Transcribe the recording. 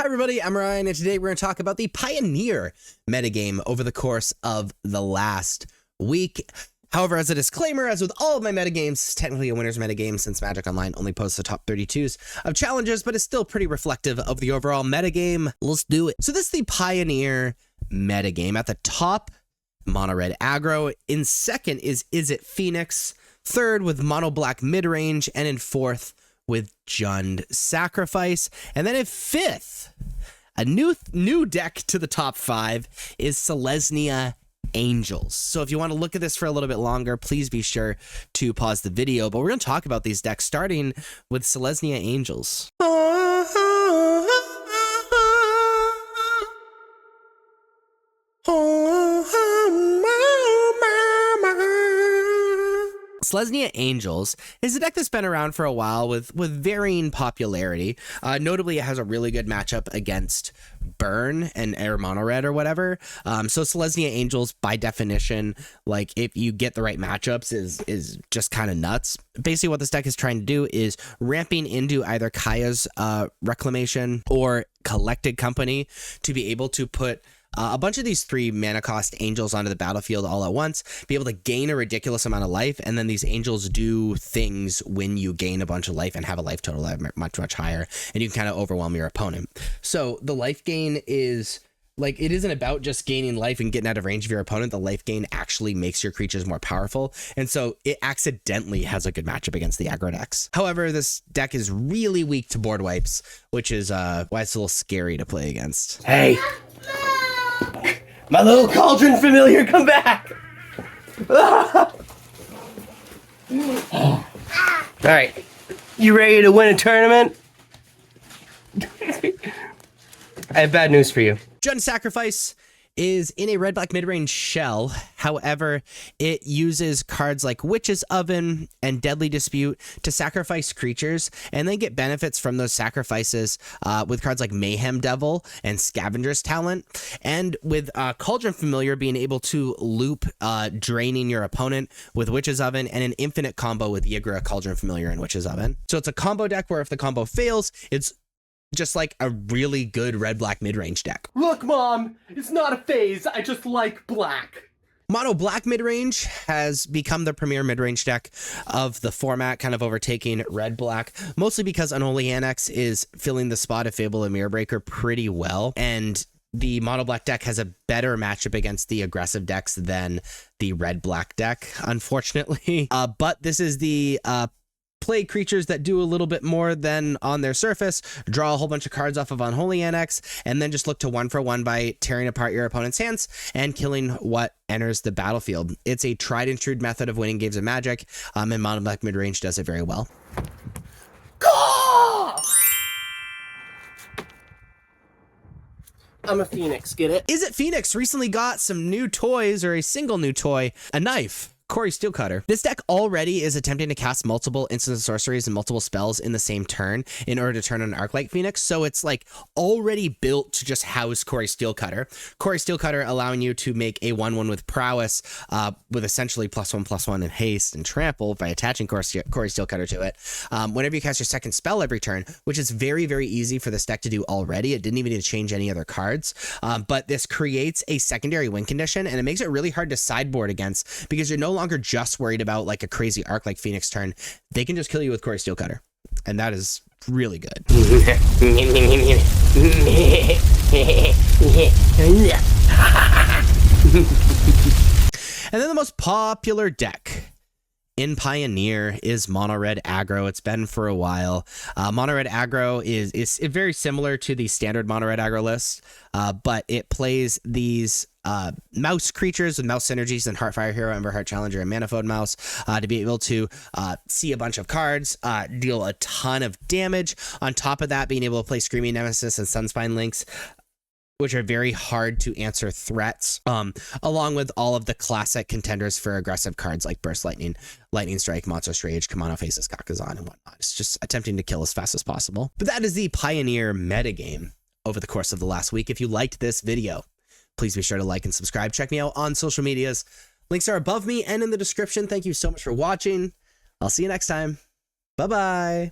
everybody, I'm Ryan, and today we're going to talk about the Pioneer metagame over the course of the last week. However, as a disclaimer, as with all of my metagames, it's technically a winner's metagame since Magic Online only posts the top 32s of challenges, but it's still pretty reflective of the overall metagame. Let's do it. So this is the Pioneer metagame. At the top, mono red aggro. In second is it Phoenix. Third with mono black midrange, and in fourth with Jund Sacrifice. And then in fifth, a new deck to the top 5 is Selesnya Angels. So if you want to look at this for a little bit longer, please be sure to pause the video. But we're going to talk about these decks, starting with Selesnya Angels. Selesnya Angels is a deck that's been around for a while with varying popularity. Notably, it has a really good matchup against Burn and Air Mono Red or whatever. So Selesnya Angels, by definition, like if you get the right matchups, is just kind of nuts. Basically, what this deck is trying to do is ramping into either Kaya's Reclamation or Collected Company to be able to put a bunch of these 3 mana cost angels onto the battlefield all at once, be able to gain a ridiculous amount of life, and then these angels do things when you gain a bunch of life and have a life total much higher, and you can kind of overwhelm your opponent. So the life gain is, like, it isn't about just gaining life and getting out of range of your opponent. The life gain actually makes your creatures more powerful, and so it accidentally has a good matchup against the aggro decks. However, this deck is really weak to board wipes, which is why it's a little scary to play against. Hey! My little cauldron familiar, come back! Alright, you ready to win a tournament? I have bad news for you. Jund Sacrifice is in a red-black mid-range shell. However, it uses cards like Witch's Oven and Deadly Dispute to sacrifice creatures and then get benefits from those sacrifices with cards like Mayhem Devil and Scavenger's Talent. And with Cauldron Familiar being able to loop draining your opponent with Witch's Oven, and an infinite combo with Yigra, Cauldron Familiar, and Witch's Oven. So it's a combo deck where if the combo fails, it's just like a really good red-black mid-range deck. Look, Mom, it's not a phase, I just like black. Mono black midrange has become the premier midrange deck of the format, kind of overtaking red-black, mostly because Unholy Annex is filling the spot of Fable and Mirror Breaker pretty well, and the mono black deck has a better matchup against the aggressive decks than the red-black deck, unfortunately. But this is the play creatures that do a little bit more than on their surface, draw a whole bunch of cards off of Unholy Annex, and then just look to 1-for-1 by tearing apart your opponent's hands and killing what enters the battlefield. It's a tried and true method of winning games of Magic, and mono black midrange does it very well. I'm a Phoenix, get it? Is It Phoenix recently got some new toys, or a single new toy, a knife. Corey Steelcutter. This deck already is attempting to cast multiple instant sorceries and multiple spells in the same turn in order to turn on an Arclight Phoenix, so it's like already built to just house Corey Steelcutter. Corey Steelcutter allowing you to make a 1/1 with prowess with essentially +1/+1 and haste and trample by attaching Corey Steelcutter to it. Whenever you cast your second spell every turn, which is very, very easy for this deck to do already. It didn't even need to change any other cards, but this creates a secondary win condition, and it makes it really hard to sideboard against because you're no longer just worried about like a crazy arc like Phoenix turn. They can just kill you with Corey Steelcutter, and that is really good. And then the most popular deck in Pioneer is mono red aggro. It's been for a while. Mono red aggro is very similar to the standard mono red aggro list, but it plays these mouse creatures with mouse synergies and Heartfire Hero, Emberheart Challenger, and Manifold Mouse to be able to see a bunch of cards, deal a ton of damage. On top of that, being able to play Screaming Nemesis and Sunspine Links, which are very hard to answer threats, along with all of the classic contenders for aggressive cards like Burst Lightning, Lightning Strike, Monstrous Rage, Kamano Faces, Kakazan, and whatnot. It's just attempting to kill as fast as possible. But that is the Pioneer metagame over the course of the last week. If you liked this video, please be sure to like and subscribe. Check me out on social medias. Links are above me and in the description. Thank you so much for watching. I'll see you next time. Bye-bye.